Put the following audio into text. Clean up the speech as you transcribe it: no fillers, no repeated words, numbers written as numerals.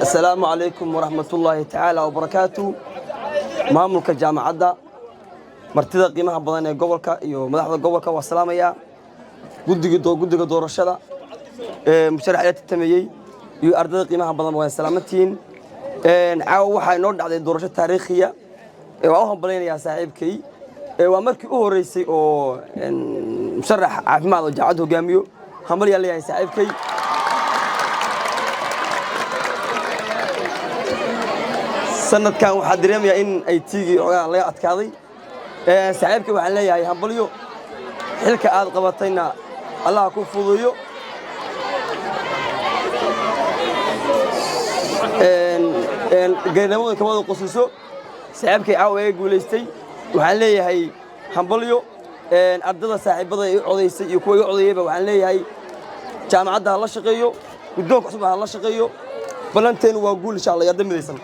السلام عليكم ورحمة الله تعالى وبركاته. مامولك جامعة martida qiimaha badan ee gobolka iyo madaxda gobolka waa salaamaya guddiga doorashada musharaxiinta tameeyay iyo ardayda qiimaha badan waa salaamantiin caawa waxa inoo dhacday doorasho taariikhiya waa u hambaleynayaa saaxiibkay waa markii u horeysay oo musharax caafimaad oo jaacad hogaamiyo hamal yaa leeyahay saaxiibkay sanadkan waxa dareemayaa in ay tiigi laga adkaaday saaxiibkay waxaan leeyahay hambalyo xilka aad qabatayna Allah ku fududeeyo geednimada ka wada qosiso saaxiibkay caawa ee guuleystay waxaan leeyahay hambalyo ardada saaxiibada ay codeysay iyo kuwa ay codeeyayba waxaan leeyahay jaamacadda la shaqeeyo guddoonka cusub la shaqeeyo balanteen waa guul insha Allah yaa damidaysan